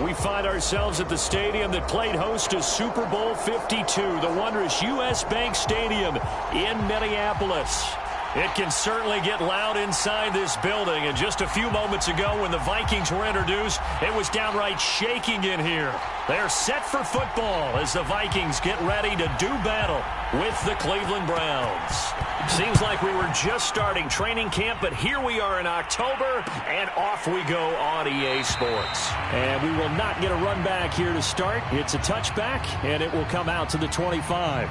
We find ourselves at the stadium that played host to Super Bowl 52, the wondrous U.S. Bank Stadium in Minneapolis. It can certainly get loud inside this building, and just a few moments ago when the Vikings were introduced, it was downright shaking in here. They're set for football as the Vikings get ready to do battle with the Cleveland Browns. Seems like we were just starting training camp, but here we are in October, and off we go on EA Sports. And we will not get a run back here to start. It's a touchback, and it will come out to the 25.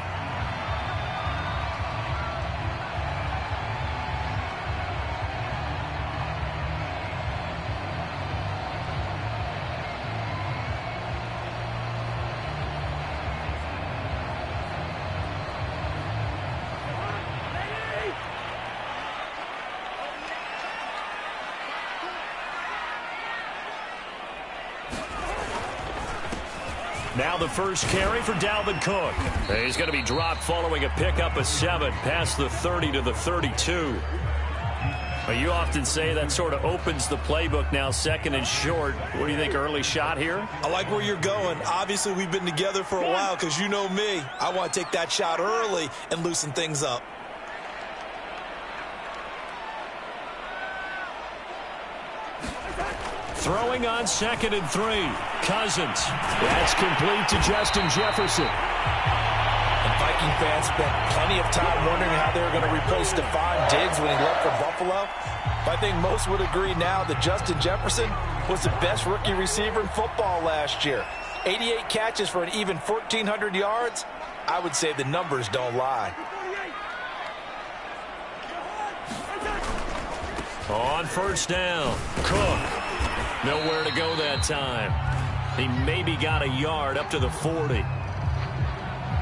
Now the first carry for Dalvin Cook. He's going to be dropped following a pickup of 7 past the 30 to the 32. Well, you often say that sort of opens the playbook now, second and short. What do you think, early shot here? I like where you're going. Obviously, we've been together for a while because you know me. I want to take that shot early and loosen things up. Throwing on 2nd and 3. Cousins. That's complete to Justin Jefferson. And Viking fans spent plenty of time wondering how they were going to replace Stephon Diggs when he left for Buffalo. But I think most would agree now that Justin Jefferson was the best rookie receiver in football last year. 88 catches for an even 1,400 yards. I would say the numbers don't lie. On first down, Cook. Nowhere to go that time. He maybe got a yard up to the 40.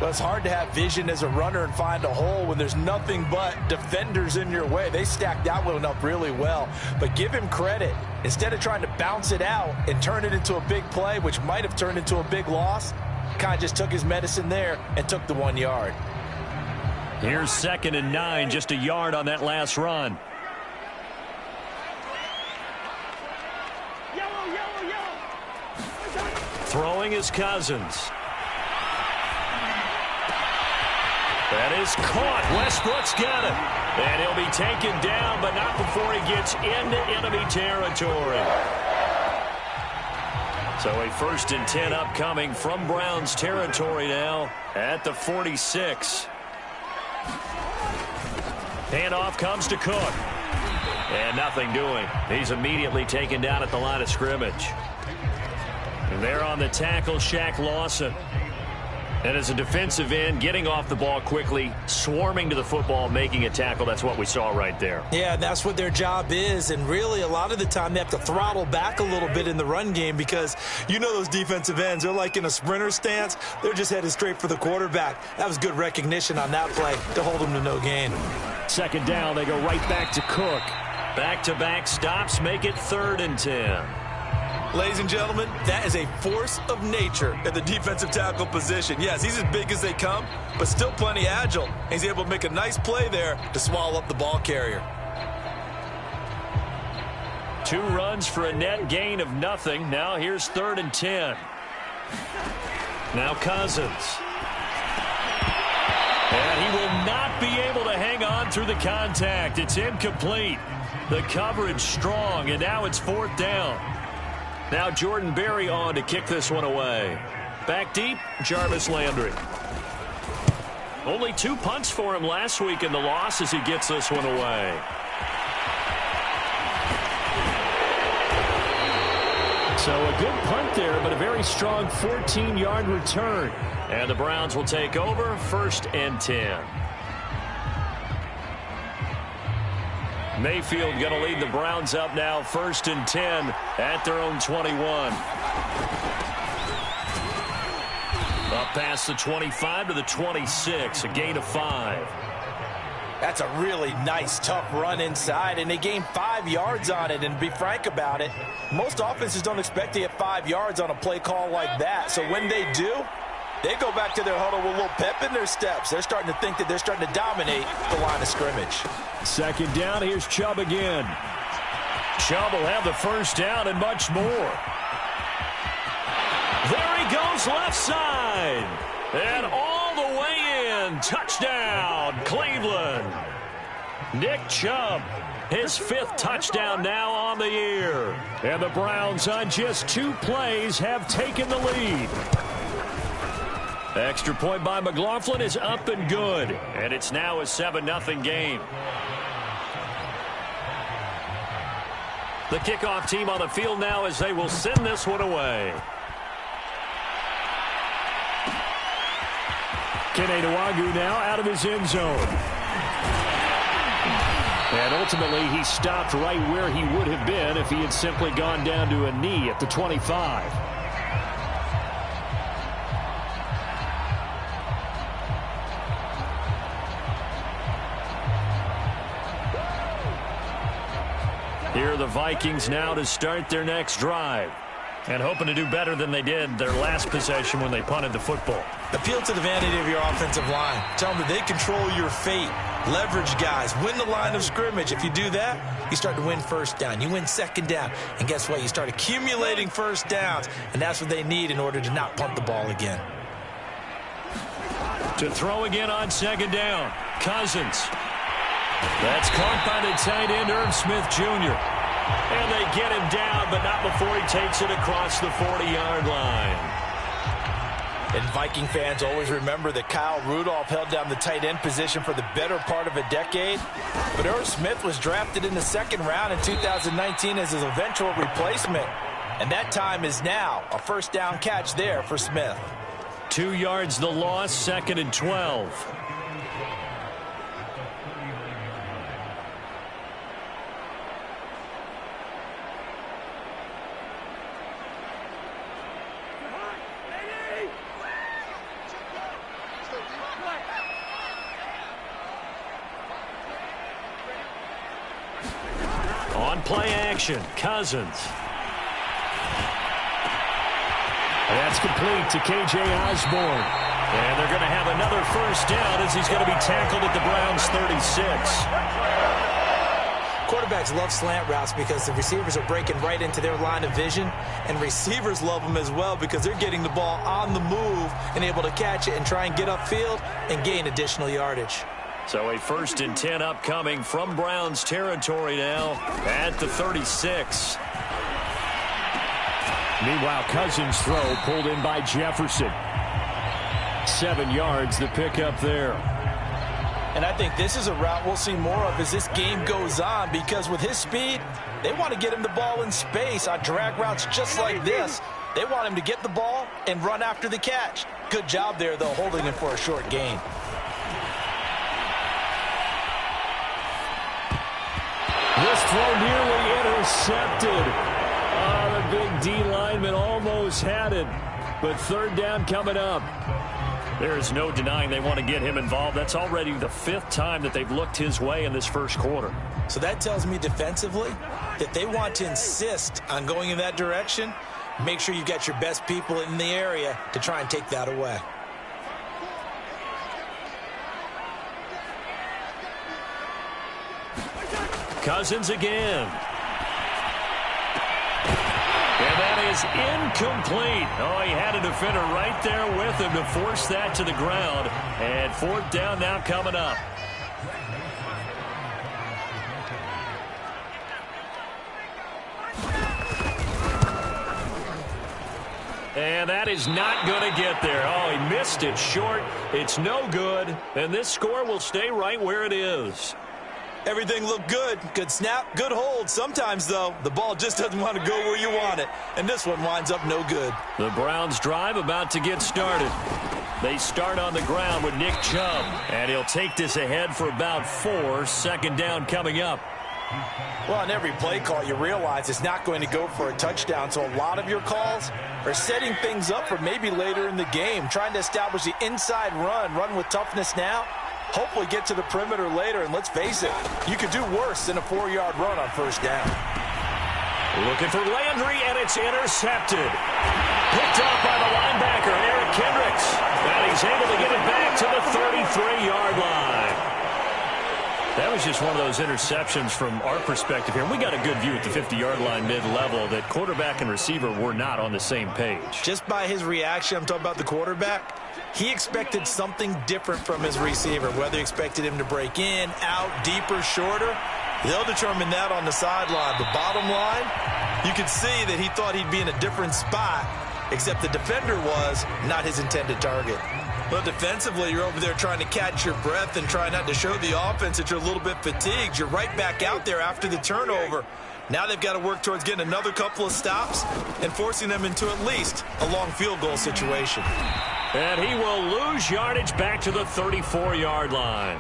Well, it's hard to have vision as a runner and find a hole when there's nothing but defenders in your way. They stacked that one up really well. But give him credit. Instead of trying to bounce it out and turn it into a big play, which might have turned into a big loss, kind of just took his medicine there and took the 1 yard. Here's 2nd and 9, just a yard on that last run. Throwing is Cousins. That is caught. Westbrook's got it. And he'll be taken down, but not before he gets into enemy territory. So a 1st and 10 upcoming from Browns territory now at the 46. Handoff comes to Cook. And nothing doing. He's immediately taken down at the line of scrimmage. And there on the tackle, Shaq Lawson. And as a defensive end, getting off the ball quickly, swarming to the football, making a tackle. That's what we saw right there. Yeah, that's what their job is. And really, a lot of the time, they have to throttle back a little bit in the run game because you know those defensive ends, they're like in a sprinter stance. They're just headed straight for the quarterback. That was good recognition on that play to hold them to no gain. 2nd down, they go right back to Cook. Back-to-back stops make it 3rd and 10. Ladies and gentlemen, that is a force of nature at the defensive tackle position. Yes, he's as big as they come, but still plenty agile. He's able to make a nice play there to swallow up the ball carrier. 2 runs for a net gain of nothing. Now here's 3rd and 10. Now Cousins. And he will not be able to hang on through the contact. It's incomplete. The coverage strong, and now it's 4th down. Now Jordan Berry on to kick this one away. Back deep, Jarvis Landry. Only 2 punts for him last week in the loss as he gets this one away. So a good punt there, but a very strong 14-yard return. And the Browns will take over 1st and 10. Mayfield going to lead the Browns up now 1st and 10 at their own 21. Up past the 25 to the 26, a gain of 5. That's a really nice, tough run inside, and they gained 5 yards on it. And to be frank about it, most offenses don't expect to get 5 yards on a play call like that. So when they do, they go back to their huddle with a little pep in their steps. They're starting to think that they're starting to dominate the line of scrimmage. 2nd down, here's Chubb again. Chubb will have the 1st down and much more. There he goes left side. And all the way in. Touchdown, Cleveland. Nick Chubb, his 5th touchdown now on the year. And the Browns on just 2 plays have taken the lead. Extra point by McLaughlin is up and good. And it's now a 7-0 game. The kickoff team on the field now as they will send this one away. Keneduagu now out of his end zone. And ultimately, he stopped right where he would have been if he had simply gone down to a knee at the 25. Here are the Vikings now to start their next drive. And hoping to do better than they did their last possession when they punted the football. Appeal to the vanity of your offensive line. Tell them that they control your fate. Leverage guys. Win the line of scrimmage. If you do that, you start to win first down. You win second down. And guess what? You start accumulating first downs. And that's what they need in order to not punt the ball again. To throw again on second down. Cousins. That's caught by the tight end, Irv Smith Jr. And they get him down, but not before he takes it across the 40-yard line. And Viking fans always remember that Kyle Rudolph held down the tight end position for the better part of a decade. But Irv Smith was drafted in the 2nd round in 2019 as his eventual replacement. And that time is now. A first down catch there for Smith. 2 yards the loss, 2nd and 12. On play action, Cousins. That's complete to K.J. Osborne. And they're going to have another first down as he's going to be tackled at the Browns' 36. Quarterbacks love slant routes because the receivers are breaking right into their line of vision. And receivers love them as well because they're getting the ball on the move and able to catch it and try and get upfield and gain additional yardage. So a 1st and 10 upcoming from Browns territory now at the 36. Meanwhile, Cousins' throw pulled in by Jefferson. 7 yards, the pickup there. And I think this is a route we'll see more of as this game goes on, because with his speed, they want to get him the ball in space on drag routes just like this. They want him to get the ball and run after the catch. Good job there, though, holding him for a short gain. This throw nearly intercepted. Oh, the big D lineman almost had it. But 3rd down coming up. There's no denying they want to get him involved. That's already the 5th time that they've looked his way in this first quarter. So that tells me defensively that they want to insist on going in that direction. Make sure you've got your best people in the area to try and take that away. Cousins again. And that is incomplete. Oh, he had a defender right there with him to force that to the ground. And 4th down now coming up. And that is not going to get there. Oh, he missed it short. It's no good. And this score will stay right where it is. Everything looked good. Good snap, good hold. Sometimes, though, the ball just doesn't want to go where you want it. And this one winds up no good. The Browns drive about to get started. They start on the ground with Nick Chubb. And he'll take this ahead for about 4. 2nd down coming up. Well, on every play call, you realize it's not going to go for a touchdown. So a lot of your calls are setting things up for maybe later in the game, trying to establish the inside run with toughness now. Hopefully get to the perimeter later, and let's face it, you could do worse than a 4-yard run on 1st down. Looking for Landry, and it's intercepted. Picked off by the linebacker, Eric Kendricks. And he's able to get it back to the 33-yard line. That was just one of those interceptions from our perspective here. We got a good view at the 50-yard line mid-level that quarterback and receiver were not on the same page. Just by his reaction, I'm talking about the quarterback, he expected something different from his receiver, whether he expected him to break in, out, deeper, shorter. They'll determine that on the sideline. The bottom line, you could see that he thought he'd be in a different spot, except the defender was not his intended target. But defensively, you're over there trying to catch your breath and try not to show the offense that you're a little bit fatigued. You're right back out there after the turnover. Now they've got to work towards getting another couple of stops and forcing them into at least a long field goal situation. And he will lose yardage back to the 34-yard line.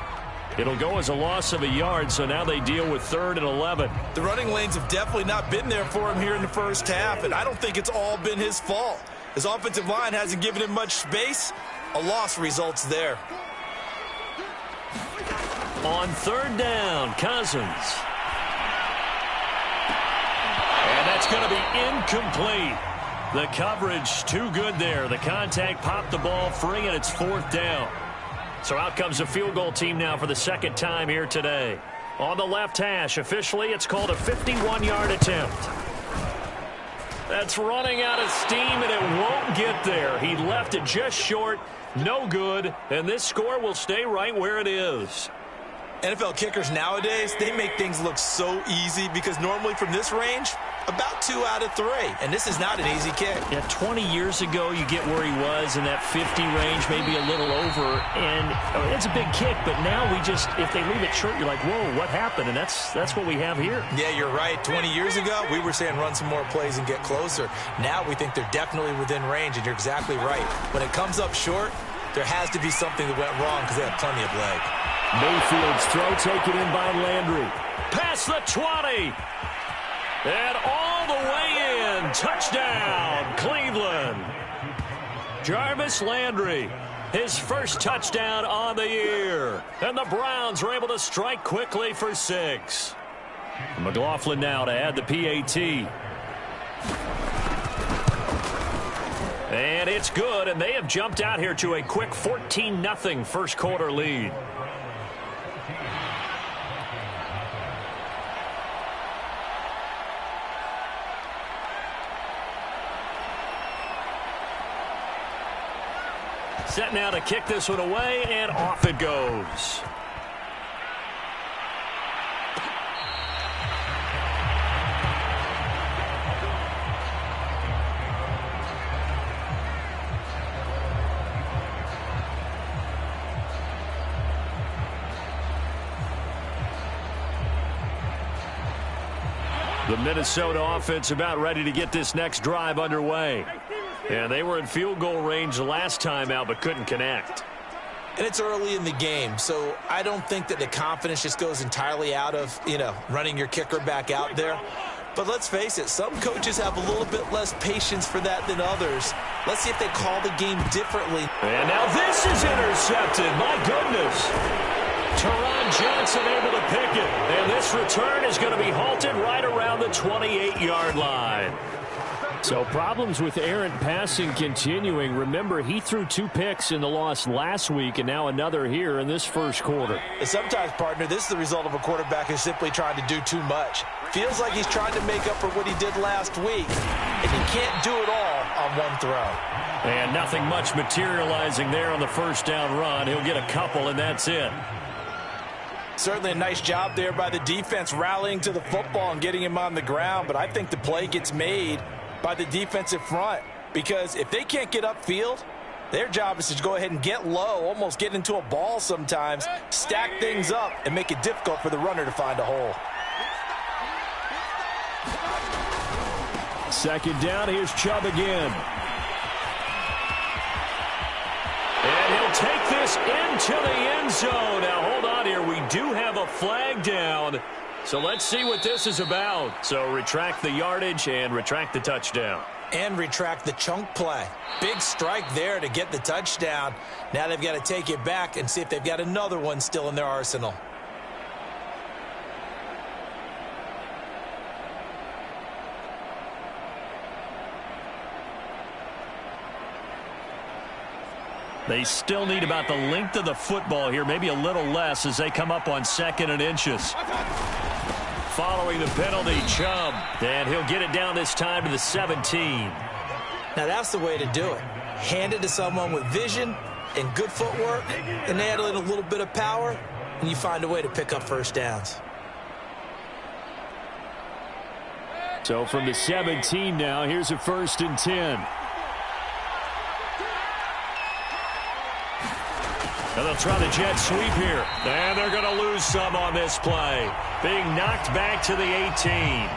It'll go as a loss of a yard, so now they deal with 3rd and 11. The running lanes have definitely not been there for him here in the first half, and I don't think it's all been his fault. His offensive line hasn't given him much space. A loss results there. On 3rd down, Cousins. And that's going to be incomplete. The coverage too good there. The contact popped the ball free, and it's 4th down. So out comes the field goal team now for the 2nd time here today. On the left hash, officially, it's called a 51-yard attempt. That's running out of steam, and it won't get there. He left it just short. No good, and this score will stay right where it is. NFL kickers nowadays, they make things look so easy because normally from this range, about 2 out of 3. And this is not an easy kick. Yeah, 20 years ago, you get where he was in that 50 range, maybe a little over. And it's a big kick, but now we just, if they leave it short, you're like, whoa, what happened? And that's what we have here. Yeah, you're right. 20 years ago, we were saying run some more plays and get closer. Now we think they're definitely within range, and you're exactly right. When it comes up short, there has to be something that went wrong because they have plenty of leg. Mayfield's throw taken in by Landry. Past the 20. And all the way in. Touchdown, Cleveland. Jarvis Landry, his first touchdown on the year. And the Browns are able to strike quickly for 6. McLaughlin now to add the PAT. And it's good, and they have jumped out here to a quick 14-0 first quarter lead. Set now to kick this one away, and off it goes. The Minnesota offense about ready to get this next drive underway. And they were in field goal range the last time out, but couldn't connect. And it's early in the game, so I don't think that the confidence just goes entirely out of, running your kicker back out there. But let's face it, some coaches have a little bit less patience for that than others. Let's see if they call the game differently. And now this is intercepted. My goodness. Teron Johnson able to pick it. And this return is going to be halted right around the 28-yard line. So problems with errant passing continuing. Remember, he threw 2 picks in the loss last week and now another here in this first quarter. And sometimes, partner, this is the result of a quarterback who's simply trying to do too much. Feels like he's trying to make up for what he did last week, and he can't do it all on one throw. And nothing much materializing there on the first down run. He'll get a couple, and that's it. Certainly a nice job there by the defense rallying to the football and getting him on the ground, but I think the play gets made by the defensive front, because if they can't get upfield, their job is to go ahead and get low, almost get into a ball sometimes, stack things up, and make it difficult for the runner to find a hole. Second down, here's Chubb again. And he'll take this into the end zone. Now, hold on here. We do have a flag down. So let's see what this is about. So retract the yardage and retract the touchdown. And retract the chunk play. Big strike there to get the touchdown. Now they've got to take it back and see if they've got another one still in their arsenal. They still need about the length of the football here, maybe a little less as they come up on 2nd and inches. Following the penalty, Chubb, and he'll get it down this time to the 17. Now that's the way to do it. Hand it to someone with vision and good footwork, and add in a little bit of power, and you find a way to pick up first downs. So from the 17 now, here's a 1st and 10. And they'll try the jet sweep here. And they're going to lose some on this play. Being knocked back to the 18.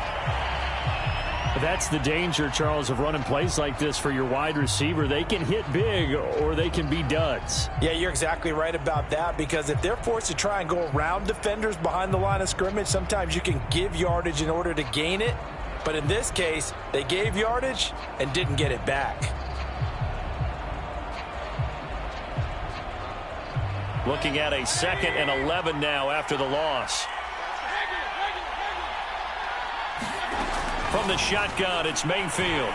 That's the danger, Charles, of running plays like this for your wide receiver. They can hit big or they can be duds. Yeah, you're exactly right about that, because if they're forced to try and go around defenders behind the line of scrimmage, sometimes you can give yardage in order to gain it. But in this case, they gave yardage and didn't get it back. Looking at a 2nd and 11 now after the loss. From the shotgun, it's Mayfield.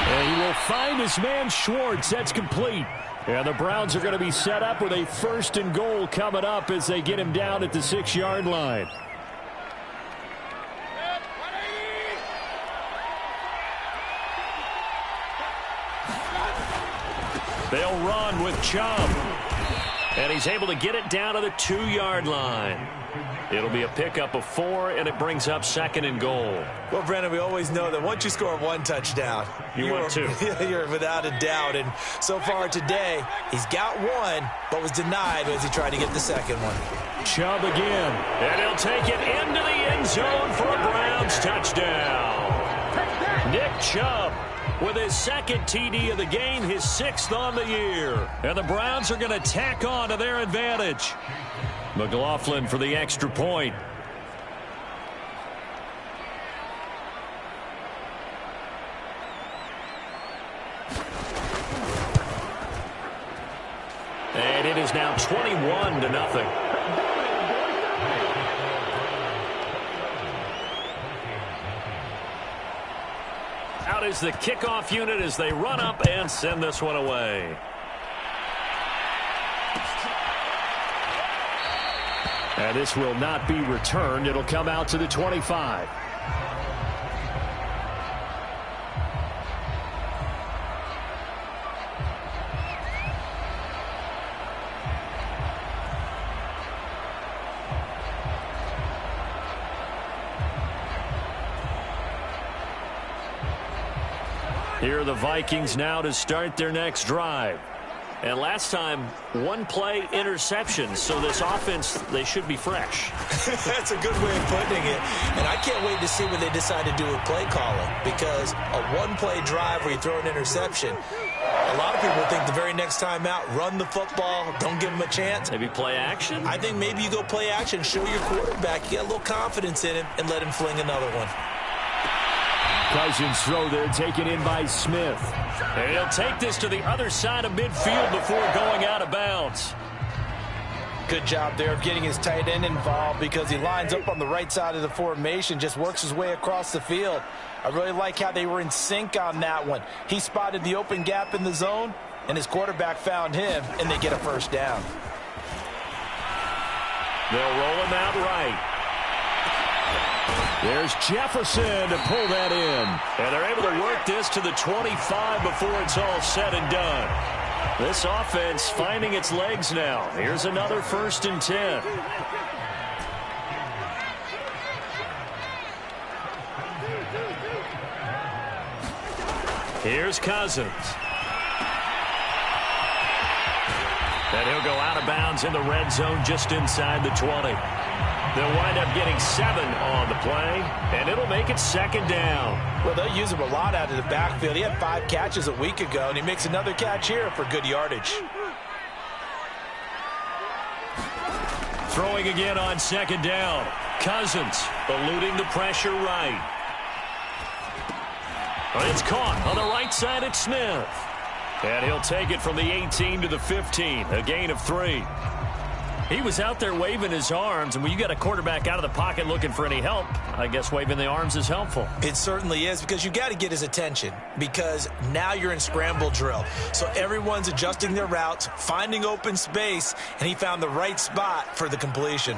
And he will find his man Schwartz. That's complete. And the Browns are going to be set up with a 1st and goal coming up as they get him down at the 6-yard line. They'll run with Chubb. And he's able to get it down to the 2-yard line. It'll be a pickup of 4, and it brings up 2nd and goal. Well, Brandon, we always know that once you score 1 touchdown, you're 2. You're without a doubt. And so far today, he's got 1, but was denied as he tried to get the 2nd one. Chubb again. And he'll take it into the end zone for a Browns touchdown. Nick Chubb with his 2nd TD of the game, his 6th on the year. And the Browns are going to tack on to their advantage. McLaughlin for the extra point. And it is now 21-0. Out is the kickoff unit as they run up and send this one away. And this will not be returned. It'll come out to the 25. Here are the Vikings now to start their next drive. And last time, 1-play interception. So this offense, they should be fresh. That's a good way of putting it. And I can't wait to see what they decide to do with play calling. Because a 1-play drive where you throw an interception, a lot of people think the very next time out, run the football, don't give them a chance. Maybe play action? I think maybe you go play action, show your quarterback, get a little confidence in him, and let him fling another one. Cousins throw there, taken in by Smith. And he'll take this to the other side of midfield before going out of bounds. Good job there of getting his tight end involved, because he lines up on the right side of the formation, just works his way across the field. I really like how they were in sync on that one. He spotted the open gap in the zone, and his quarterback found him, and they get a 1st down. They'll roll him out right. There's Jefferson to pull that in. And they're able to work this to the 25 before it's all said and done. This offense finding its legs now. Here's another 1st and 10. Here's Cousins. And he'll go out of bounds in the red zone just inside the 20. They'll wind up getting 7 on the play, and it'll make it 2nd down. Well, they'll use him a lot out of the backfield. He had 5 catches a week ago, and he makes another catch here for good yardage. Throwing again on 2nd down. Cousins eluding the pressure right. But it's caught on the right side at Smith. And he'll take it from the 18 to the 15, a gain of 3. He was out there waving his arms, and when you got a quarterback out of the pocket looking for any help, I guess waving the arms is helpful. It certainly is, because you got to get his attention, because now you're in scramble drill. So everyone's adjusting their routes, finding open space, and he found the right spot for the completion.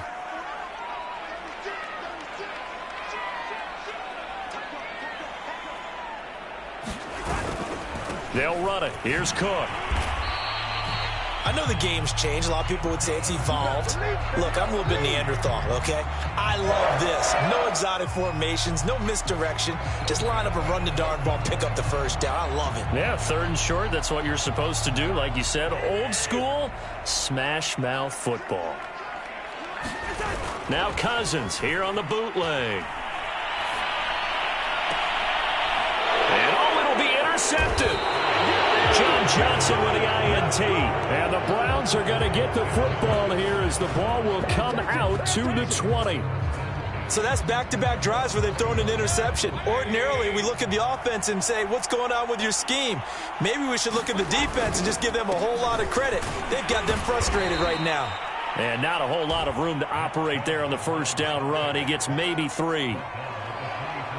They'll run it. Here's Cook. I know the game's changed. A lot of people would say it's evolved. Look, I'm a little bit Neanderthal, okay? I love this. No exotic formations, no misdirection. Just line up and run the darn ball, pick up the first down. I love it. Yeah, 3rd and short. That's what you're supposed to do. Like you said, old school, smash mouth football. Now Cousins here on the bootleg. And it'll be intercepted. John Johnson with the INT. And the Browns are going to get the football here as the ball will come out to the 20. So that's back-to-back drives where they've thrown an interception. Ordinarily, we look at the offense and say, what's going on with your scheme? Maybe we should look at the defense and just give them a whole lot of credit. They've got them frustrated right now. And not a whole lot of room to operate there on the first down run. He gets maybe 3.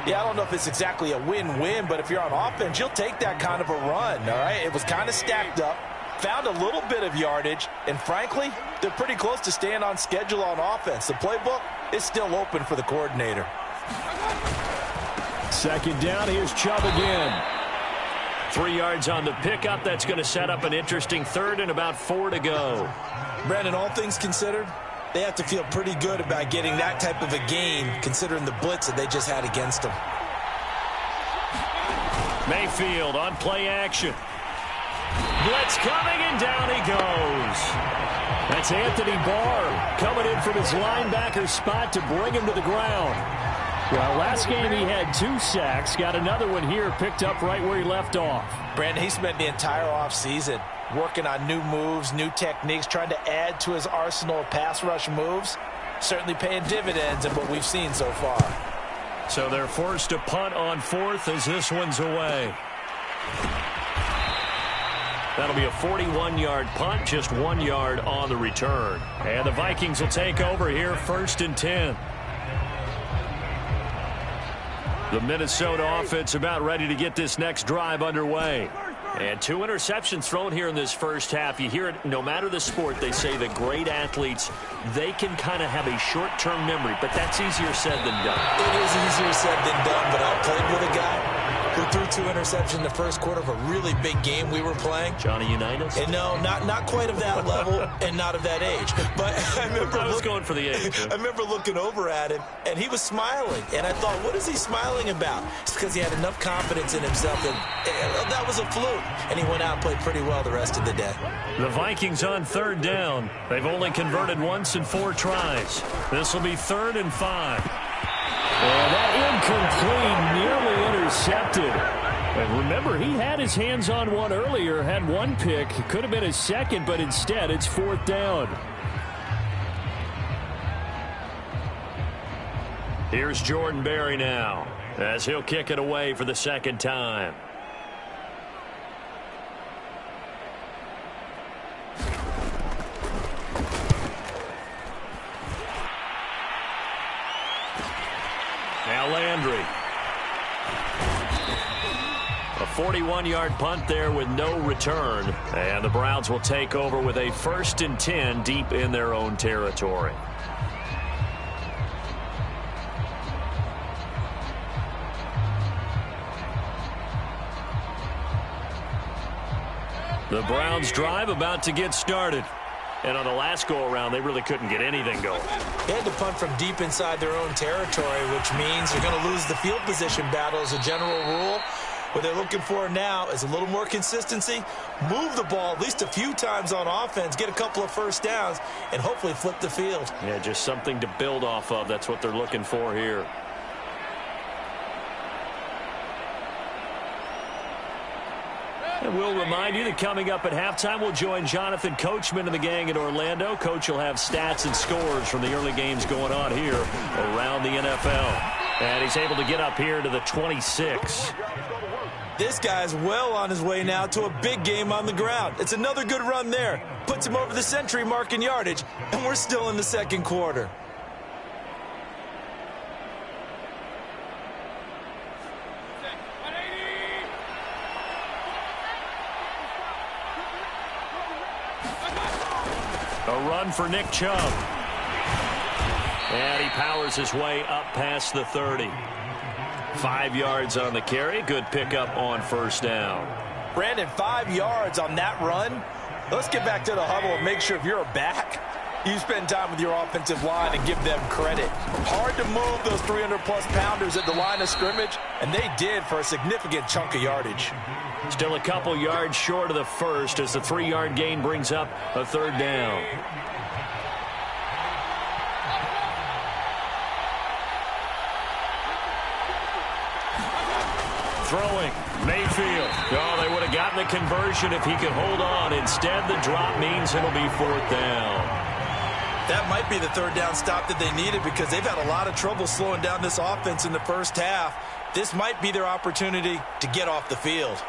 Yeah, I don't know if it's exactly a win-win, but if you're on offense, you'll take that kind of a run, all right? It was kind of stacked up, found a little bit of yardage, and frankly, they're pretty close to staying on schedule on offense. The playbook is still open for the coordinator. 2nd down, here's Chubb again. 3 yards on the pickup. That's going to set up an interesting 3rd and about 4 to go. Brandon, all things considered, they have to feel pretty good about getting that type of a gain, considering the blitz that they just had against them. Mayfield on play action. Blitz coming, and down he goes. That's Anthony Barr coming in from his linebacker spot to bring him to the ground. Well, last game he had 2 sacks. Got another one here, picked up right where he left off. Brandon, he spent the entire offseason working on new moves, new techniques, trying to add to his arsenal of pass rush moves. Certainly paying dividends in what we've seen so far. So they're forced to punt on 4th as this one's away. That'll be a 41-yard punt, just 1 yard on the return. And the Vikings will take over here, 1st and 10. The Minnesota offense about ready to get this next drive underway. And 2 interceptions thrown here in this first half. You hear it, no matter the sport, they say that great athletes, they can kind of have a short-term memory, but that's easier said than done. It is easier said than done, but I played with a guy who threw 2 interceptions in the first quarter of a really big game we were playing. Johnny Unitas? And no, not quite of that level and not of that age. But I was going for the age. I remember looking over at him, and he was smiling. And I thought, what is he smiling about? It's because he had enough confidence in himself that was a fluke. And he went out and played pretty well the rest of the day. The Vikings on 3rd down. They've only converted once in 4 tries. This will be 3rd and 5. And that incomplete, nearly intercepted. And remember, he had his hands on one earlier, had 1 pick. It could have been his 2nd, but instead it's 4th down. Here's Jordan Berry now, as he'll kick it away for the 2nd time. Now Landry. A 41-yard punt there with no return. And the Browns will take over with a 1st and 10 deep in their own territory. The Browns drive about to get started. And on the last go-around, they really couldn't get anything going. They had to punt from deep inside their own territory, which means they're going to lose the field position battle as a general rule. What they're looking for now is a little more consistency, move the ball at least a few times on offense, get a couple of first downs, and hopefully flip the field. Yeah, just something to build off of. That's what they're looking for here. And we'll remind you that coming up at halftime, we'll join Jonathan Coachman and the gang in Orlando. Coach will have stats and scores from the early games going on here around the NFL. And he's able to get up here to the 26. This guy's well on his way now to a big game on the ground. It's another good run there. Puts him over the century mark in yardage, and we're still in the second quarter. A run for Nick Chubb. And he powers his way up past the 30. 5 yards on the carry. Good pickup on first down. Brandon, 5 yards on that run. Let's get back to the huddle and make sure if you're a back, you spend time with your offensive line and give them credit. Hard to move those 300-plus pounders at the line of scrimmage, and they did for a significant chunk of yardage. Still a couple yards short of the first as the 3-yard gain brings up a third down. Throwing, Mayfield. Oh, they would have gotten the conversion if he could hold on. Instead, the drop means it'll be fourth down. That might be the third down stop that they needed because they've had a lot of trouble slowing down this offense in the first half. This might be their opportunity to get off the field.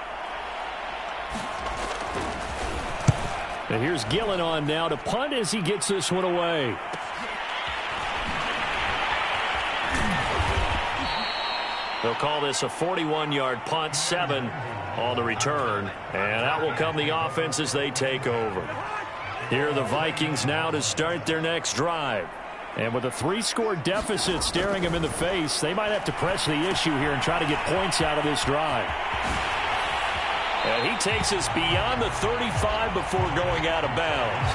And here's Gillen on now to punt as he gets this one away. They'll call this a 41-yard punt, 7 on the return. And out will come the offense as they take over. Here are the Vikings now to start their next drive. And with a 3-score deficit staring them in the face, they might have to press the issue here and try to get points out of this drive. And he takes us beyond the 35 before going out of bounds.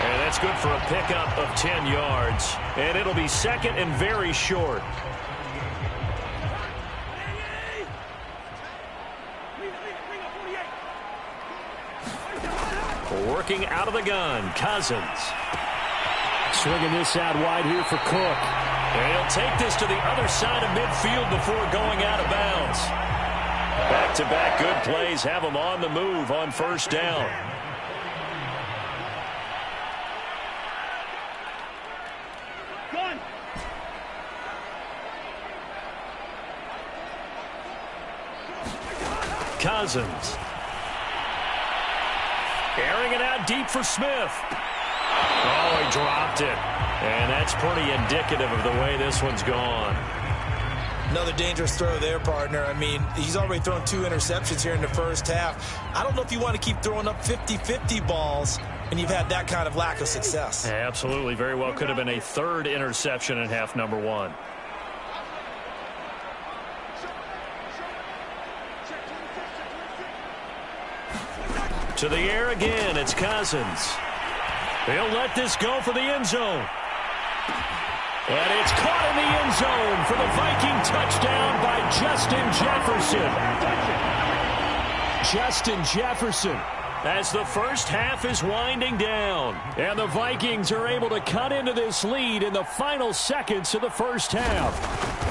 And that's good for a pickup of 10 yards. And it'll be second and very short. Working out of the gun, Cousins. Swinging this out wide here for Cook. And he'll take this to the other side of midfield before going out of bounds. Back-to-back good plays have them on the move on first down. Cousins. Airing it out deep for Smith. Oh, he dropped it. And that's pretty indicative of the way this one's gone. Another dangerous throw there, partner. I mean, he's already thrown 2 interceptions here in the first half. I don't know if you want to keep throwing up 50-50 balls and you've had that kind of lack of success. Yeah, absolutely. Very well could have been a 3rd interception in half number 1. To the air again, it's Cousins. He'll let this go for the end zone. And it's caught in the end zone for the Viking touchdown by Justin Jefferson. Justin Jefferson, as the first half is winding down. And the Vikings are able to cut into this lead in the final seconds of the first half.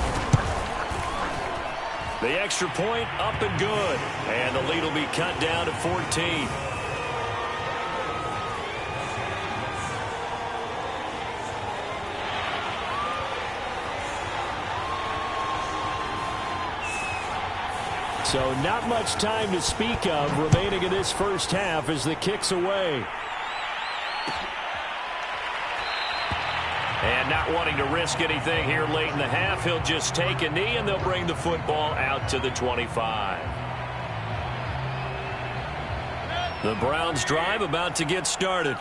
The extra point up and good. And the lead will be cut down to 14. So not much time to speak of remaining in this first half as the kick's away. And not wanting to risk anything here late in the half, he'll just take a knee and they'll bring the football out to the 25. The Browns drive about to get started.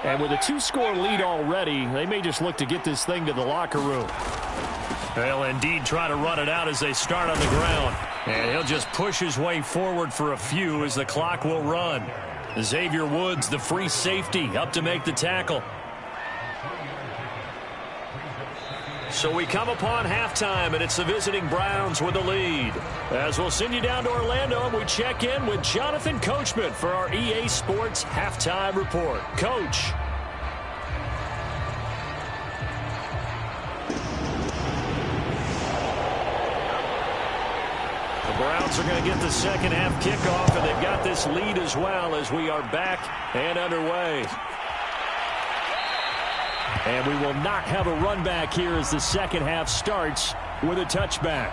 And with a 2-score lead already, they may just look to get this thing to the locker room. They'll indeed try to run it out as they start on the ground. And he'll just push his way forward for a few as the clock will run. Xavier Woods, the free safety, up to make the tackle. So we come upon halftime, and it's the visiting Browns with the lead. As we'll send you down to Orlando, and we check in with Jonathan Coachman for our EA Sports Halftime Report. Coach. The Browns are going to get the second half kickoff, and they've got this lead as well as we are back and underway. And we will not have a run back here as the second half starts with a touchback.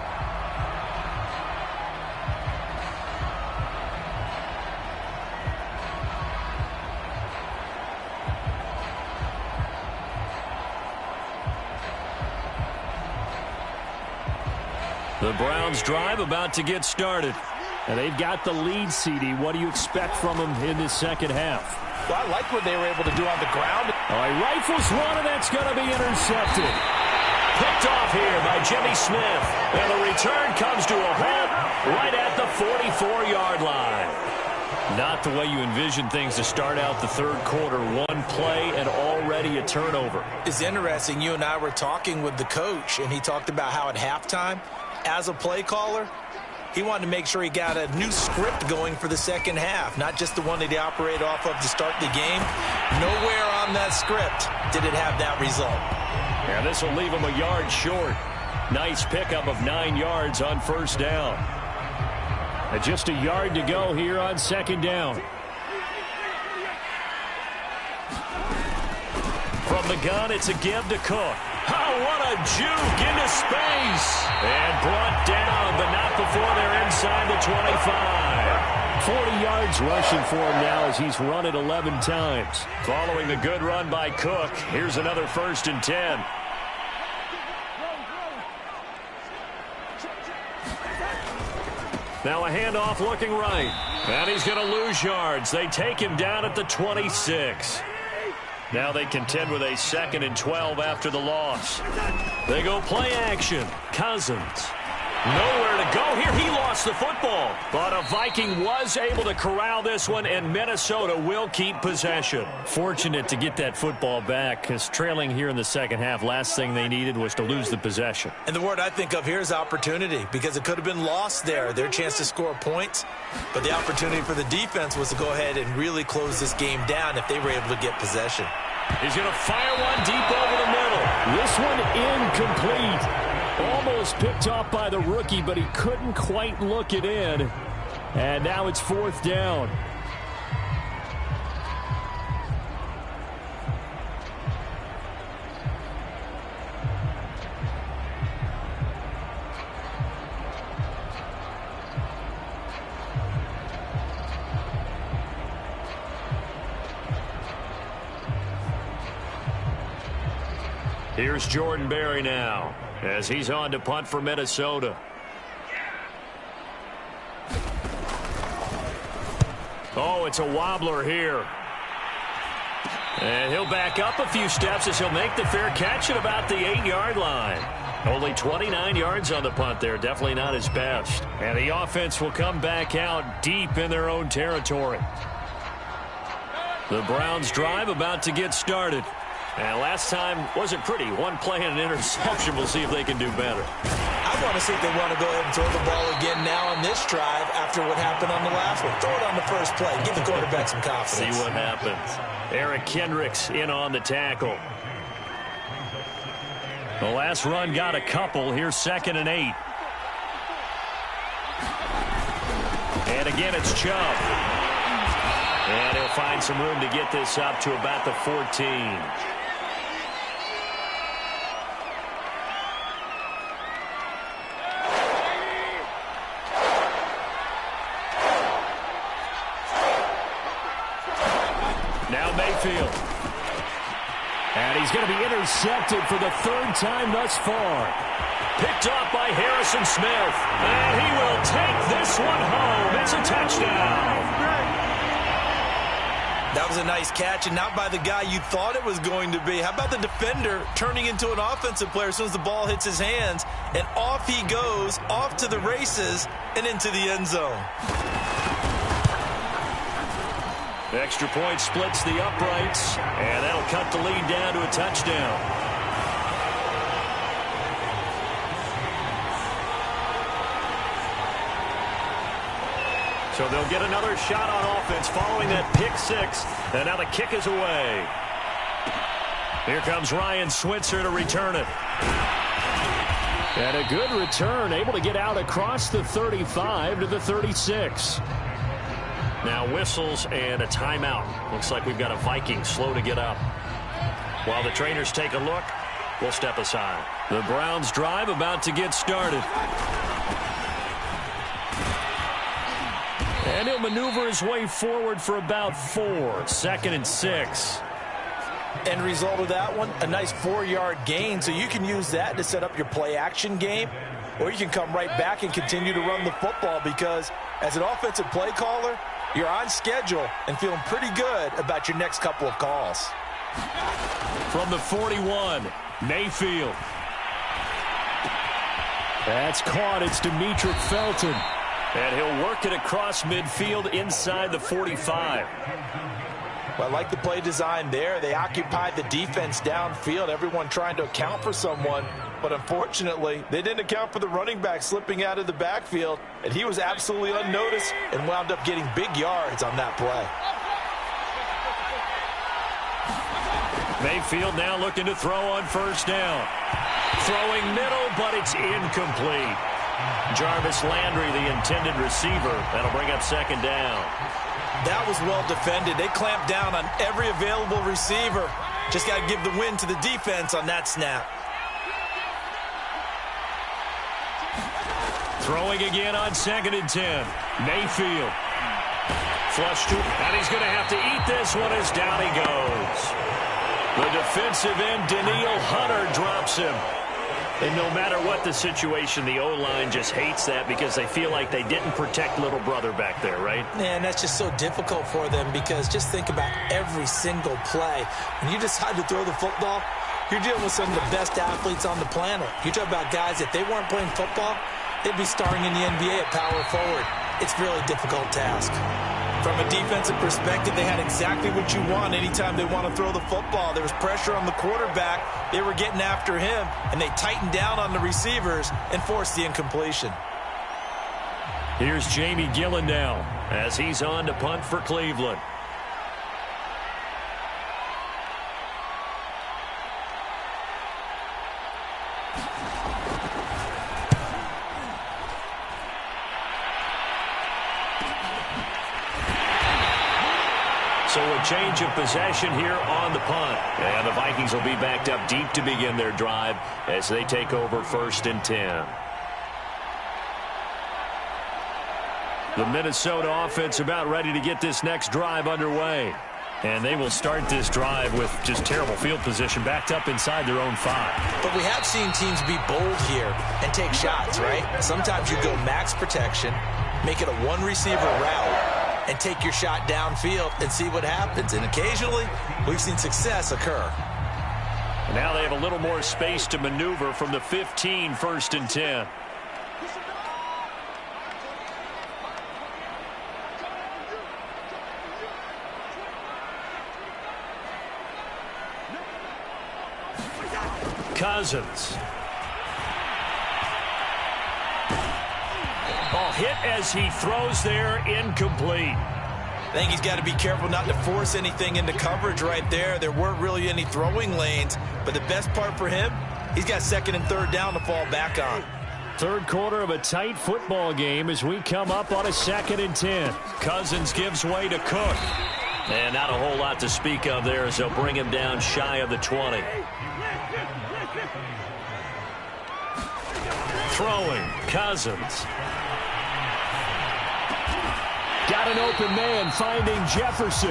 The Browns drive about to get started. And they've got the lead, CD. What do you expect from them in this second half? Well, I like what they were able to do on the ground. All right, rifles one, and that's going to be intercepted. Picked off here by Jimmy Smith. And the return comes to a halt right at the 44-yard line. Not the way you envision things to start out the third quarter. One play and already a turnover. It's interesting. You and I were talking with the coach, and he talked about how at halftime, as a play caller, he wanted to make sure he got a new script going for the second half, not just the one that he operated off of to start the game. Nowhere on that script did it have that result. Yeah, this will leave him a yard short. Nice pickup of 9 yards on first down. And just a yard to go here on second down. From the gun, it's a give to Cook. Oh, what a juke into space. And brought down, but not before they're inside the 25. 40 yards rushing for him now as he's run it 11 times. Following the good run by Cook, here's another 1st and 10. Now a handoff looking right. And he's going to lose yards. They take him down at the 26. Now they contend with a 2nd and 12 after the loss. They go play action. Cousins. Nowhere to go here. He lost the football. But a Viking was able to corral this one, and Minnesota will keep possession. Fortunate to get that football back, because trailing here in the second half, last thing they needed was to lose the possession. And the word I think of here is opportunity, because it could have been lost there, their chance to score points. But the opportunity for the defense was to go ahead and really close this game down if they were able to get possession. He's going to fire one deep over the middle. This one incomplete. Almost picked off by the rookie, but he couldn't quite look it in. And now it's 4th down. Here's Jordan Berry now, as he's on to punt for Minnesota. Oh, it's a wobbler here. And he'll back up a few steps as he'll make the fair catch at about the 8-yard line. Only 29 yards on the punt there. Definitely not his best. And the offense will come back out deep in their own territory. The Browns drive about to get started. And last time wasn't pretty. One play and an interception. We'll see if they can do better. I want to see if they want to go ahead and throw the ball again now on this drive after what happened on the last one. Throw it on the first play. Give the quarterback some confidence. See what happens. Eric Kendricks in on the tackle. The last run got a couple. Here's 2nd and 8. And again, it's Chubb. And he'll find some room to get this up to about the 14. Now Mayfield. And he's going to be intercepted for the 3rd time thus far. Picked off by Harrison Smith. And he will take this one home. It's a touchdown. That was a nice catch, and not by the guy you thought it was going to be. How about the defender turning into an offensive player as soon as the ball hits his hands, and off he goes, off to the races, and into the end zone. The extra point splits the uprights, and that'll cut the lead down to a touchdown. So they'll get another shot on offense following that pick 6, and now the kick is away. Here comes Ryan Switzer to return it. And a good return, able to get out across the 35 to the 36. Now whistles and a timeout. Looks like we've got a Viking slow to get up. While the trainers take a look, will step aside. The Browns drive about to get started. And he'll maneuver his way forward for about 4. 2nd and 6. End result of that one, a nice 4-yard gain. So you can use that to set up your play-action game, or you can come right back and continue to run the football because as an offensive play caller, you're on schedule and feeling pretty good about your next couple of calls. From the 41, Mayfield. That's caught. It's Demetric Felton. And he'll work it across midfield inside the 45. Well, I like the play design there. They occupied the defense downfield, everyone trying to account for someone. But unfortunately, they didn't account for the running back slipping out of the backfield, and he was absolutely unnoticed and wound up getting big yards on that play. Mayfield now looking to throw on 1st down. Throwing middle, but it's incomplete. Jarvis Landry, the intended receiver. That'll bring up 2nd down. That was well defended. They clamped down on every available receiver. Just got to give the win to the defense on that snap. Throwing again on 2nd and 10. Mayfield. Flush to, and he's going to have to eat this one as down he goes. The defensive end, DaReal Hunter, drops him. And no matter what the situation, the O-line just hates that because they feel like they didn't protect little brother back there, right? Man, that's just so difficult for them because just think about every single play. When you decide to throw the football, you're dealing with some of the best athletes on the planet. You talk about guys, if they weren't playing football, they'd be starring in the NBA at power forward. It's a really difficult task. From a defensive perspective, they had exactly what you want anytime they want to throw the football. There was pressure on the quarterback. They were getting after him, and they tightened down on the receivers and forced the incompletion. Here's Jamie Gillen now as he's on to punt for Cleveland. So a change of possession here on the punt. And the Vikings will be backed up deep to begin their drive as they take over 1st and 10. The Minnesota offense about ready to get this next drive underway. And they will start this drive with just terrible field position backed up inside their own 5. But we have seen teams be bold here and take shots, right? Sometimes you go max protection, make it a one-receiver route, and take your shot downfield and see what happens. And occasionally, we've seen success occur. And now they have a little more space to maneuver from the 15, 1st and 10. Cousins. Ball hit as he throws there, incomplete. I think he's got to be careful not to force anything into coverage right there. There weren't really any throwing lanes, but the best part for him, he's got 2nd and 3rd down to fall back on. 3rd quarter of a tight football game as we come up on a 2nd and 10. Cousins gives way to Cook. And not a whole lot to speak of there as they'll bring him down shy of the 20. Throwing, Cousins. Got an open man finding Jefferson.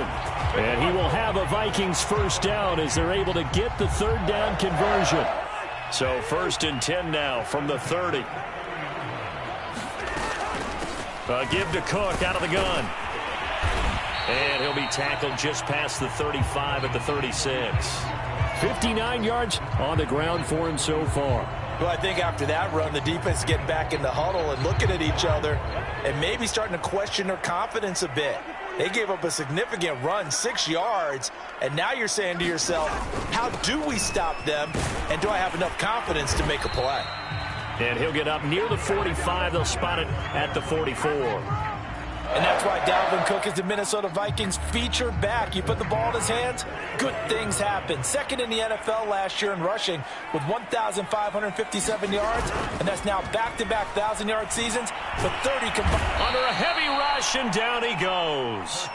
And he will have a Vikings 1st down as they're able to get the 3rd down conversion. So 1st and 10 now from the 30. Give to Cook out of the gun. And he'll be tackled just past the 35 at the 36. 59 yards on the ground for him so far. Well, I think after that run, the defense is getting back in the huddle and looking at each other and maybe starting to question their confidence a bit. They gave up a significant run, 6 yards, and now you're saying to yourself, how do we stop them, and do I have enough confidence to make a play? And he'll get up near the 45. They'll spot it at the 44. And that's why Dalvin Cook is the Minnesota Vikings feature back. You put the ball in his hands, good things happen. 2nd in the NFL last year in rushing with 1,557 yards, and that's now back-to-back 1,000-yard seasons with 30 combined. Under a heavy rush, and down he goes.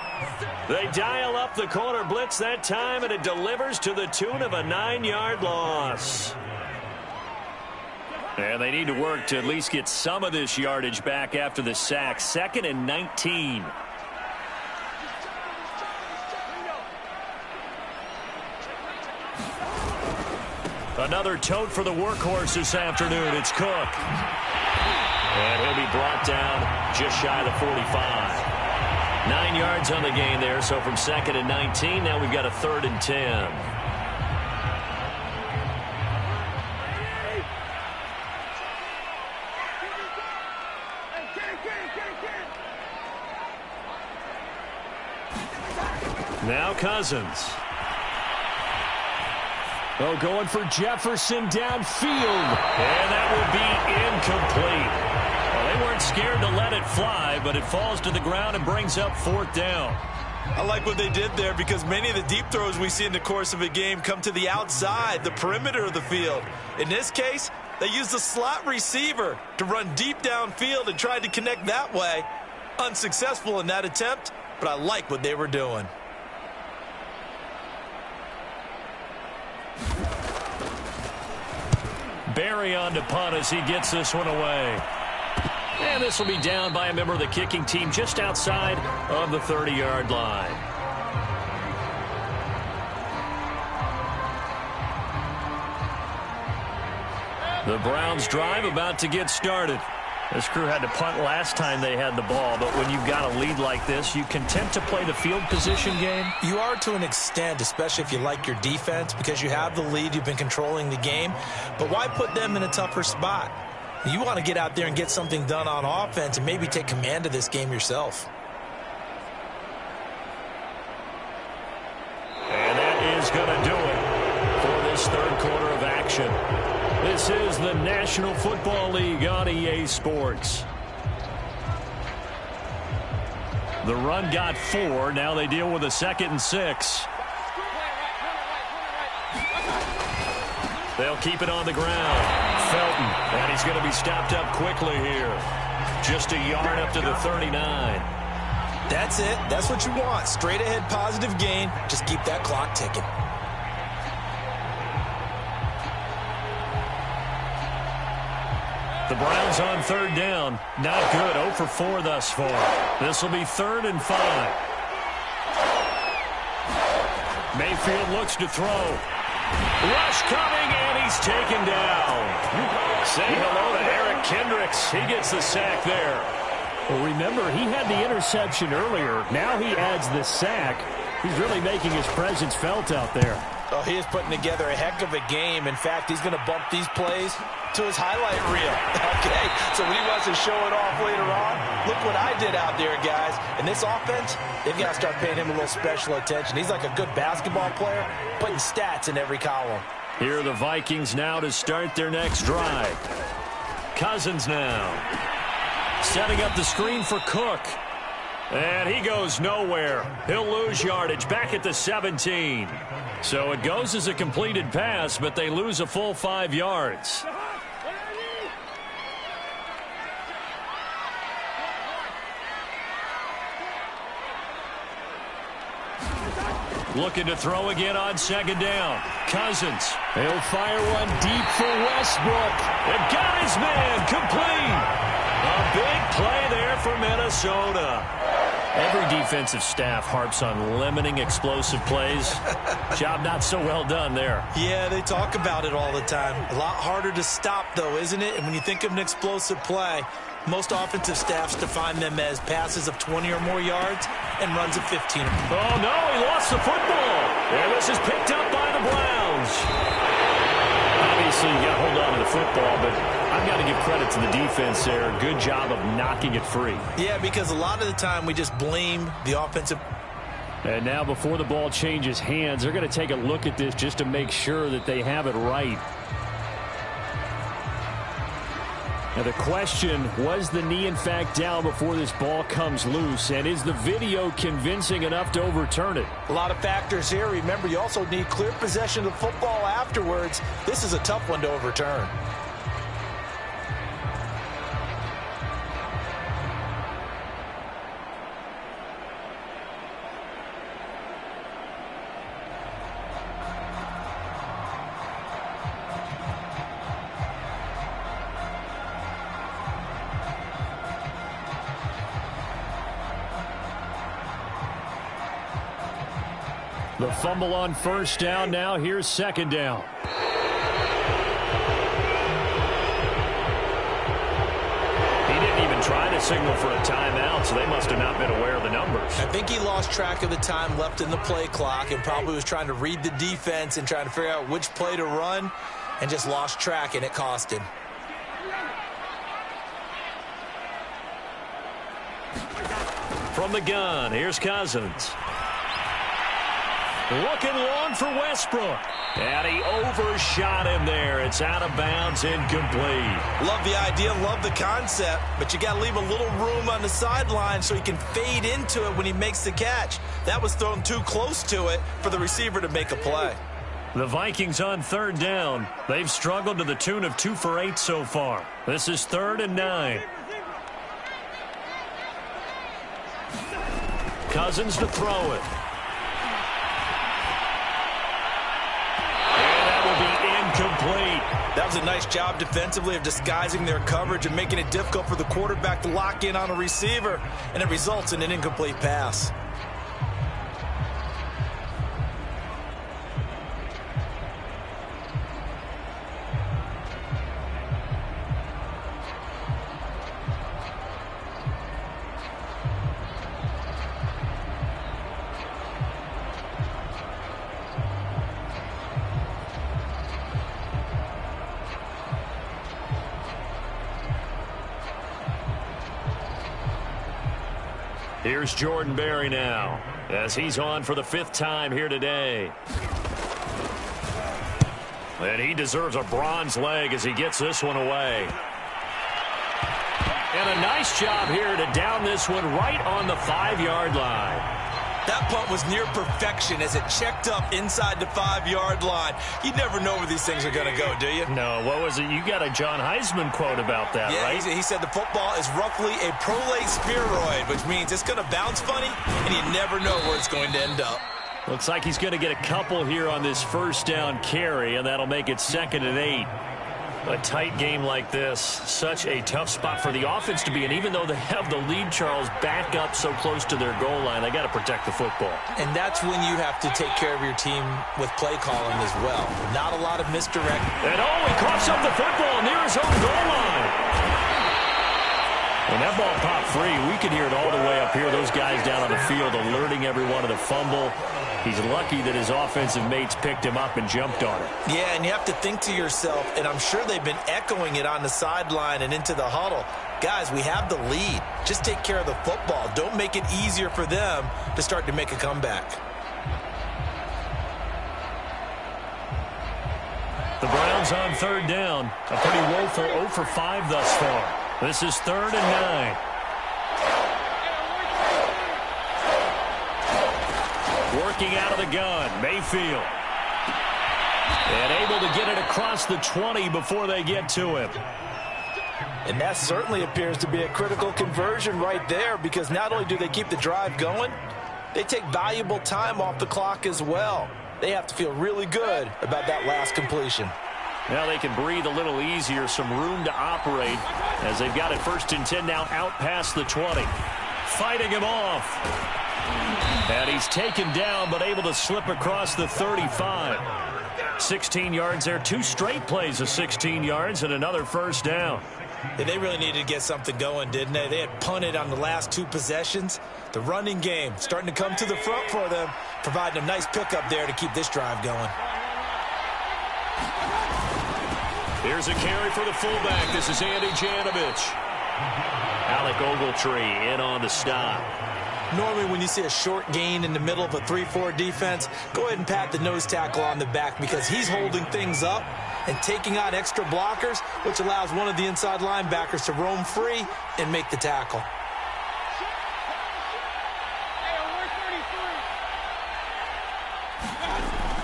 They dial up the corner blitz that time, and it delivers to the tune of a 9-yard loss. And they need to work to at least get some of this yardage back after the sack. 2nd and 19. Another tote for the workhorse this afternoon. It's Cook. And he'll be brought down just shy of the 45. 9 yards on the gain there, so from 2nd and 19, now we've got a 3rd and 10. Now Cousins. Oh, going for Jefferson downfield. And that would be incomplete. Well, they weren't scared to let it fly, but it falls to the ground and brings up 4th down. I like what they did there because many of the deep throws we see in the course of a game come to the outside, the perimeter of the field. In this case, they used the slot receiver to run deep downfield and tried to connect that way. Unsuccessful in that attempt, but I like what they were doing. Barry on to punt as he gets this one away. And this will be down by a member of the kicking team just outside of the 30-yard line. The Browns drive about to get started. This crew had to punt last time they had the ball, but when you've got a lead like this, you content to play the field position game? You are to an extent, especially if you like your defense, because you have the lead, you've been controlling the game. But why put them in a tougher spot? You want to get out there and get something done on offense and maybe take command of this game yourself. And that is going to do it for this 3rd quarter of action. This is the National Football League on EA Sports. The run got 4. Now they deal with a 2nd and 6. They'll keep it on the ground. Felton, and he's going to be stopped up quickly here. Just a yard up to the 39. That's it. That's what you want. Straight ahead positive gain. Just keep that clock ticking. The Browns on 3rd down. Not good. 0 for 4 thus far. This will be 3rd and 5. Mayfield looks to throw. Rush coming, and he's taken down. Say hello to Eric Kendricks. He gets the sack there. Well, remember, he had the interception earlier. Now he adds the sack. He's really making his presence felt out there. Oh, he is putting together a heck of a game. In fact, he's going to bump these plays to his highlight reel. Okay, so when he wants to show it off later on, look what I did out there, guys. And this offense, they've got to start paying him a little special attention. He's like a good basketball player, putting stats in every column. Here are the Vikings now to start their next drive. Cousins now. Setting up the screen for Cook. And he goes nowhere. He'll lose yardage back at the 17. So it goes as a completed pass, but they lose a full 5 yards. Looking to throw again on 2nd down. Cousins. He'll fire one deep for Westbrook. And got his man complete. A big play there for Minnesota. Every defensive staff harps on limiting explosive plays. Job not so well done there. Yeah, they talk about it all the time. A lot harder to stop, though, isn't it? And when you think of an explosive play, most offensive staffs define them as passes of 20 or more yards and runs of 15. Oh, no, he lost the football. And this is picked up by the Browns. Obviously, you got to hold on to the football, but I've got to give credit to the defense there. Good job of knocking it free. Yeah, because a lot of the time we just blame the offensive. And now before the ball changes hands, they're going to take a look at this just to make sure that they have it right. Now the question, was the knee in fact down before this ball comes loose? And is the video convincing enough to overturn it? A lot of factors here. Remember, you also need clear possession of the football afterwards. This is a tough one to overturn. The fumble on first down. Now here's second down. He didn't even try to signal for a timeout, so they must have not been aware of the numbers. I think he lost track of the time left in the play clock and probably was trying to read the defense and trying to figure out which play to run and just lost track, and it cost him. From the gun, here's Cousins. Looking long for Westbrook. And he overshot him there. It's out of bounds, incomplete. Love the idea, love the concept, but you got to leave a little room on the sideline so he can fade into it when he makes the catch. That was thrown too close to it for the receiver to make a play. The Vikings on third down. They've struggled to the tune of 2 for 8 so far. This is 3rd and 9. Cousins to throw it. Complete. That was a nice job defensively of disguising their coverage and making it difficult for the quarterback to lock in on a receiver, and it results in an incomplete pass. Here's Jordan Berry now, as he's on for the 5th time here today. And he deserves a bronze leg as he gets this one away. And a nice job here to down this one right on the 5-yard line. That punt was near perfection as it checked up inside the 5-yard line. You never know where these things are going to go, do you? No, what was it? You got a John Heisman quote about that, yeah, right? He said the football is roughly a prolate spheroid, which means it's going to bounce funny, and you never know where it's going to end up. Looks like he's going to get a couple here on this first down carry, and that'll make it 2nd and 8. A tight game like this, such a tough spot for the offense to be in. Even though they have the lead, Charles, back up so close to their goal line, they got to protect the football. And that's when you have to take care of your team with play calling as well. Not a lot of misdirect. And he coughs up the football near his own goal line. And that ball popped free. We could hear it all the way up here. Those guys down on the field alerting everyone of the fumble. He's lucky that his offensive mates picked him up and jumped on it. Yeah, and you have to think to yourself, and I'm sure they've been echoing it on the sideline and into the huddle. Guys, we have the lead. Just take care of the football. Don't make it easier for them to start to make a comeback. The Browns on third down. A pretty woeful 0 for 5 thus far. This is 3rd and 9. Working out of the gun, Mayfield. And able to get it across the 20 before they get to him. And that certainly appears to be a critical conversion right there, because not only do they keep the drive going, they take valuable time off the clock as well. They have to feel really good about that last completion. Now they can breathe a little easier, some room to operate as they've got it 1st and 10 now out past the 20. Fighting him off. And he's taken down but able to slip across the 35. 16 yards there, 2 straight plays of 16 yards and another first down. Yeah, they really needed to get something going, didn't they? They had punted on the last 2 possessions. The running game starting to come to the front for them, providing a nice pickup there to keep this drive going. Here's a carry for the fullback. This is Andy Janovich. Alec Ogletree in on the stop. Normally when you see a short gain in the middle of a 3-4 defense, go ahead and pat the nose tackle on the back because he's holding things up and taking out extra blockers, which allows one of the inside linebackers to roam free and make the tackle.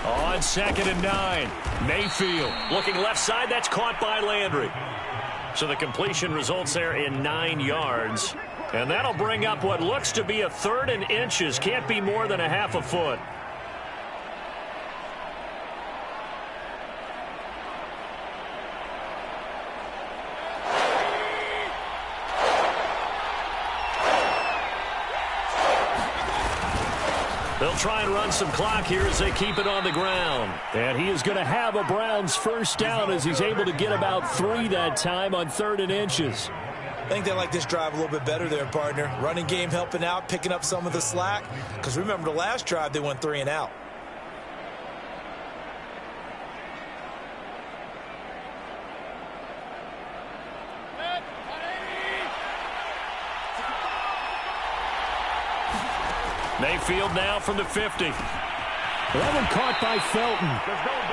On 2nd and 9, Mayfield looking left side. That's caught by Landry. So the completion results there in 9 yards. And that'll bring up what looks to be a 3rd and inches. Can't be more than a half a foot. They'll try and run some clock here as they keep it on the ground. And he is going to have a Browns first down as he's able to get about 3 that time on 3rd and inches. I think they like this drive a little bit better there, partner. Running game helping out, picking up some of the slack. Because remember the last drive, they went 3 and out. Mayfield now from the 50. That one caught by Felton.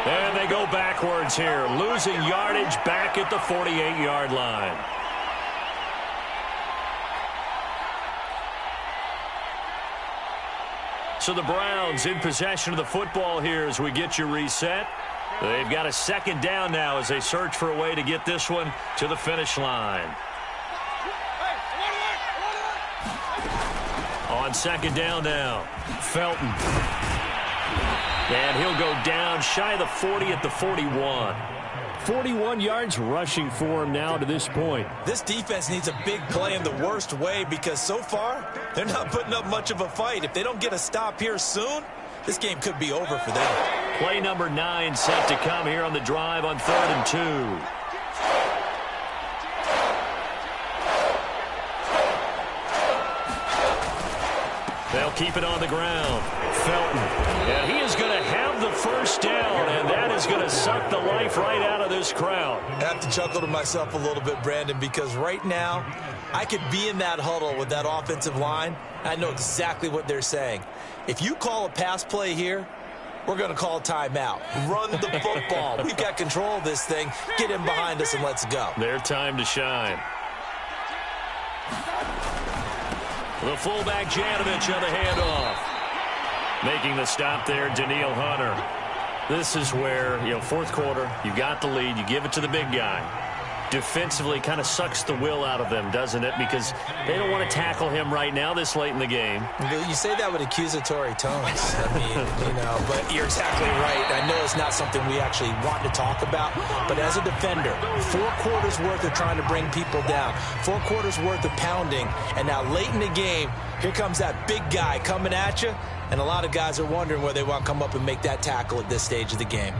And they go backwards here, losing yardage back at the 48-yard line. So the Browns in possession of the football here as we get you reset. They've got a 2nd down now as they search for a way to get this one to the finish line. On 2nd down now, Felton. And he'll go down shy of the 40 at the 41. 41 yards rushing for him now to this point. This defense needs a big play in the worst way because so far, they're not putting up much of a fight. If they don't get a stop here soon, this game could be over for them. Play number 9 set to come here on the drive on 3rd and 2. They'll keep it on the ground. Felton. And he is going to have the first down, and that is going to suck the life right out of this crowd. I have to chuckle to myself a little bit, Brandon, because right now I could be in that huddle with that offensive line. I know exactly what they're saying. If you call a pass play here, we're going to call a timeout. Run the football. We've got control of this thing. Get in behind us and let's go. Their time to shine. The fullback Janovich on the handoff. Making the stop there, DaReal Hunter. This is where, 4th quarter, you got the lead, you give it to the big guy. Defensively kind of sucks the will out of them, doesn't it? Because they don't want to tackle him right now this late in the game. You say that with accusatory tones. I mean, but you're exactly right. I know it's not something we actually want to talk about, but as a defender, 4 quarters worth of trying to bring people down, 4 quarters worth of pounding, and now late in the game, here comes that big guy coming at you, and a lot of guys are wondering where they want to come up and make that tackle at this stage of the game.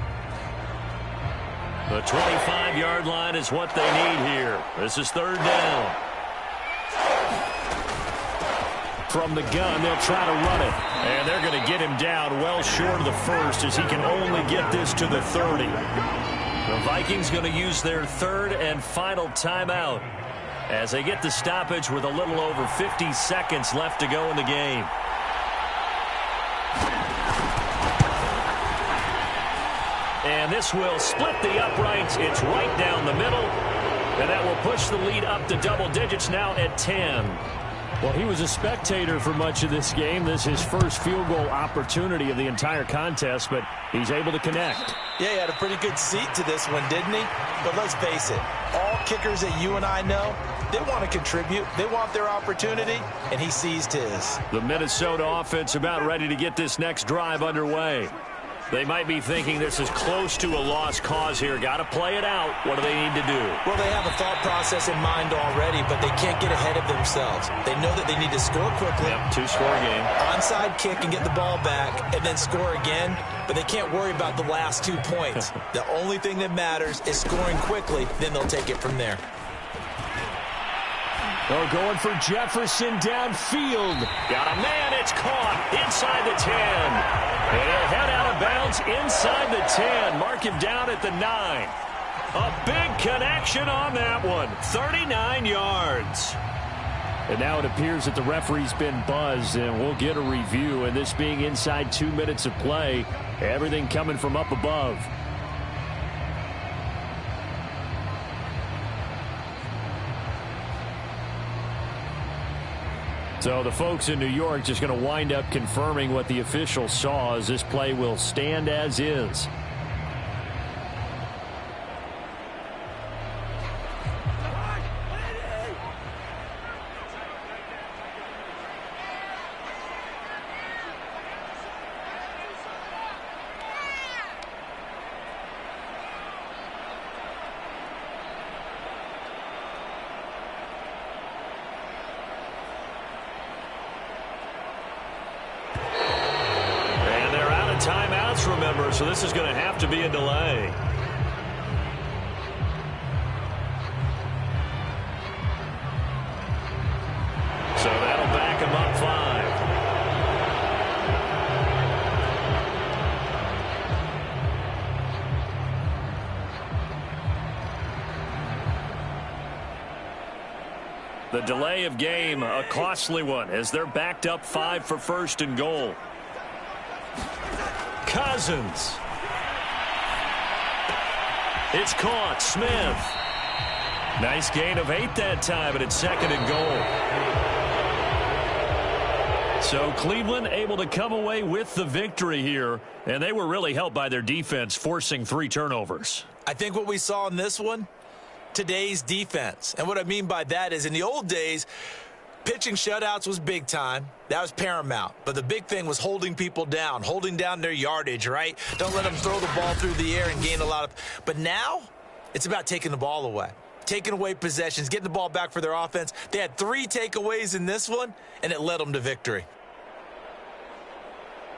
The 25-yard line is what they need here. This is 3rd down. From the gun, they'll try to run it. And they're going to get him down well short of the 1st as he can only get this to the 30. The Vikings going to use their 3rd and final timeout as they get the stoppage with a little over 50 seconds left to go in the game. And this will split the uprights. It's right down the middle. And that will push the lead up to double digits now at 10. Well, he was a spectator for much of this game. This is his first field goal opportunity of the entire contest, but he's able to connect. Yeah, he had a pretty good seat to this one, didn't he? But let's face it, all kickers that you and I know, they want to contribute. They want their opportunity, and he seized his. The Minnesota offense about ready to get this next drive underway. They might be thinking this is close to a lost cause here. Got to play it out. What do they need to do? Well, they have a thought process in mind already, but they can't get ahead of themselves. They know that they need to score quickly. Yep, 2-score game. Onside kick and get the ball back and then score again, but they can't worry about the last 2 points. The only thing that matters is scoring quickly, then they'll take it from there. They're going for Jefferson downfield. Got a man. It's caught inside the 10. And he'll head out of bounds inside the 10. Mark him down at the 9. A big connection on that one. 39 yards. And now it appears that the referee's been buzzed, and we'll get a review. And this being inside 2 minutes of play, everything coming from up above. So the folks in New York just going to wind up confirming what the officials saw, as this play will stand as is. timeouts, remember, so this is going to have to be a delay. So that'll back him up 5. The delay of game, a costly one, as they're backed up 5 for first and goal. Cousins. It's caught. Smith. Nice gain of 8 that time, but it's second and goal. So Cleveland able to come away with the victory here, and they were really helped by their defense, forcing 3 turnovers. I think what we saw in this one, today's defense. And what I mean by that is in the old days, pitching shutouts was big time. That was paramount. But the big thing was holding people down, holding down their yardage, right? Don't let them throw the ball through the air and gain a lot of. But now it's about taking the ball away, taking away possessions, getting the ball back for their offense. They had 3 takeaways in this one, and it led them to victory.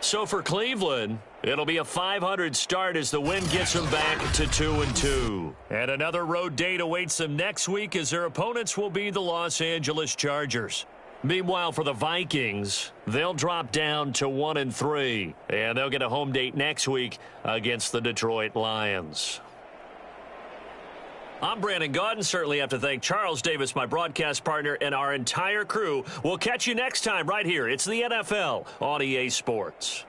So for Cleveland, it'll be a 500 start as the win gets them back to 2-2. And another road date awaits them next week as their opponents will be the Los Angeles Chargers. Meanwhile, for the Vikings, they'll drop down to 1-3, and they'll get a home date next week against the Detroit Lions. I'm Brandon Gaudin. Certainly have to thank Charles Davis, my broadcast partner, and our entire crew. We'll catch you next time right here. It's the NFL on EA Sports.